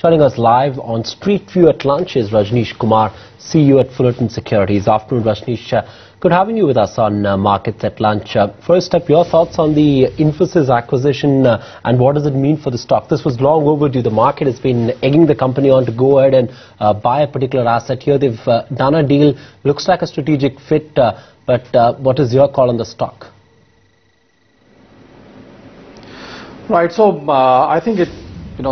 Joining us live on Street View at lunch is Rajneesh Kumar, CEO at Fullerton Securities. Afternoon, Rajneesh. Good having you with us on Markets at Lunch. First up, your thoughts on the Infosys acquisition and what does it mean for the stock? This was long overdue. The market has been egging the company on to go ahead and buy a particular asset. Here they've done a deal. Looks like a strategic fit, but what is your call on the stock? Right. So I think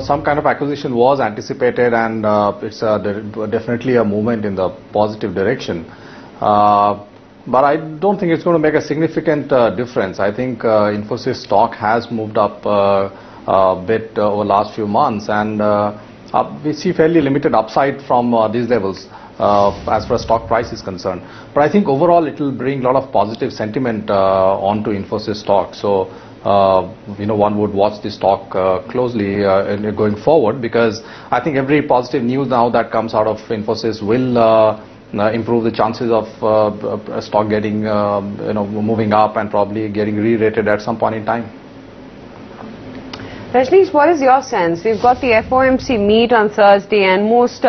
some kind of acquisition was anticipated, and it's definitely a movement in the positive direction. But I don't think it's going to make a significant difference. I think Infosys stock has moved up a bit over the last few months, and we see fairly limited upside from these levels as far as stock price is concerned. But I think overall it will bring a lot of positive sentiment onto Infosys stock. So one would watch the stock closely going forward, because I think every positive news now that comes out of Infosys will improve the chances of stock getting moving up and probably getting re-rated at some point in time. Rajneesh, what is your sense? We've got the FOMC meet on Thursday, and most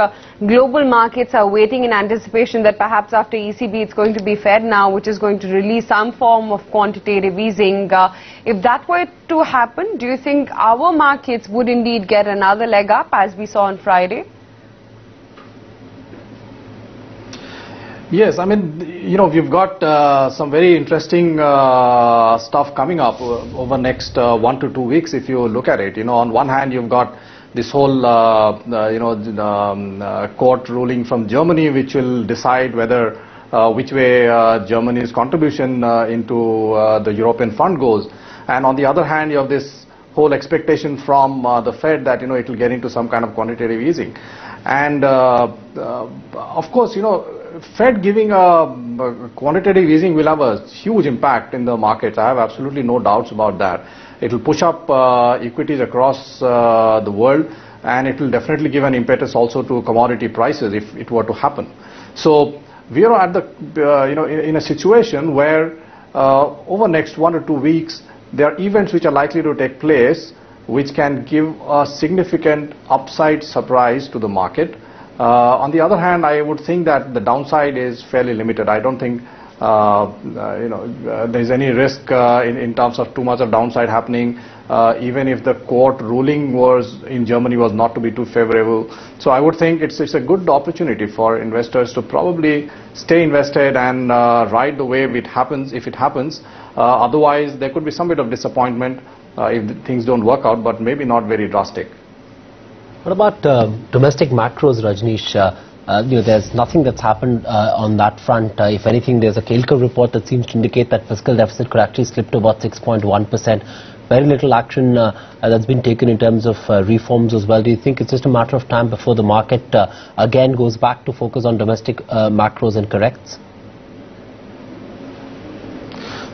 global markets are waiting in anticipation that perhaps after ECB it's going to be Fed now, which is going to release some form of quantitative easing. If that were to happen, do you think our markets would indeed get another leg up as we saw on Friday? Yes, I mean, we've got some very interesting stuff coming up over next 1 to 2 weeks. If you look at it, on one hand you've got this whole court ruling from Germany, which will decide whether which way Germany's contribution into the European fund goes, and on the other hand you have this whole expectation from the Fed that it will get into some kind of quantitative easing, and of course Fed giving a quantitative easing will have a huge impact in the markets. I have absolutely no doubts about that. It will push up equities across the world, and it will definitely give an impetus also to commodity prices if it were to happen. So we are at the in a situation where over next 1 or 2 weeks there are events which are likely to take place which can give a significant upside surprise to the market. On the other hand, I would think that the downside is fairly limited. I don't think there's any risk in terms of too much of downside happening, even if the court ruling in Germany was not to be too favorable. So I would think it's a good opportunity for investors to probably stay invested and ride the wave if it happens. Otherwise, there could be some bit of disappointment if things don't work out, but maybe not very drastic. What about domestic macros, Rajneesh? There's nothing that's happened on that front. If anything, there's a Kelkar report that seems to indicate that fiscal deficit could actually slip to about 6.1%. Very little action that's been taken in terms of reforms as well. Do you think it's just a matter of time before the market again goes back to focus on domestic macros and corrects?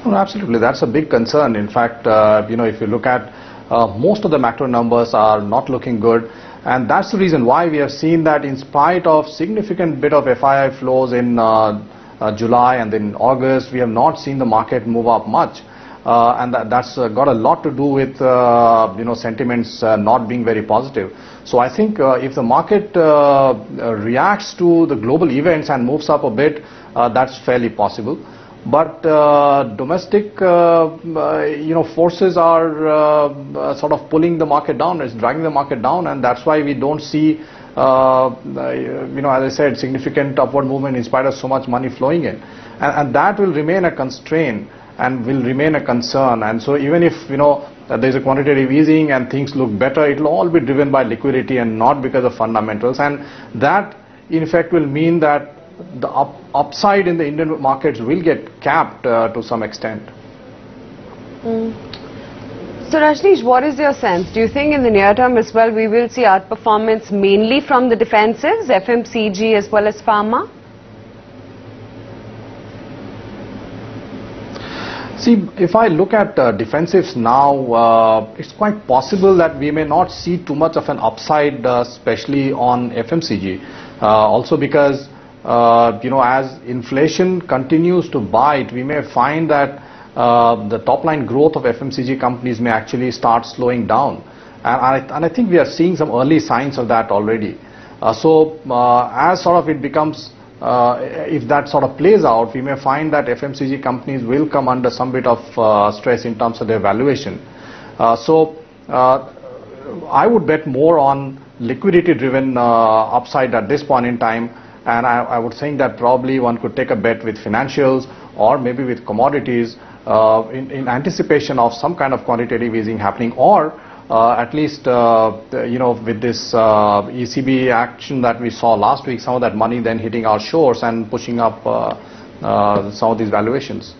Well, absolutely. That's a big concern. In fact, if you look at most of the macro numbers are not looking good. And that's the reason why we have seen that in spite of significant bit of FII flows in July and then August, we have not seen the market move up much. And that's got a lot to do with sentiments not being very positive. So I think if the market reacts to the global events and moves up a bit, that's fairly possible. But domestic forces are sort of pulling the market down, it's dragging the market down, and that's why we don't see as I said, significant upward movement in spite of so much money flowing in, and that will remain a constraint and will remain a concern. And so even if there's a quantitative easing and things look better, it will all be driven by liquidity and not because of fundamentals, and that in effect will mean that the upside in the Indian markets will get capped to some extent. So Rajneesh, what is your sense? Do you think in the near term as well we will see outperformance mainly from the defensives, FMCG as well as pharma? See, if I look at defensives now, it's quite possible that we may not see too much of an upside, especially on FMCG. Also because as inflation continues to bite, we may find that the top line growth of FMCG companies may actually start slowing down. And I think we are seeing some early signs of that already. As sort of it becomes, if that sort of plays out, we may find that FMCG companies will come under some bit of stress in terms of their valuation. I would bet more on liquidity-driven upside at this point in time, and I would think that probably one could take a bet with financials or maybe with commodities in anticipation of some kind of quantitative easing happening, or at least with this ECB action that we saw last week, some of that money then hitting our shores and pushing up some of these valuations.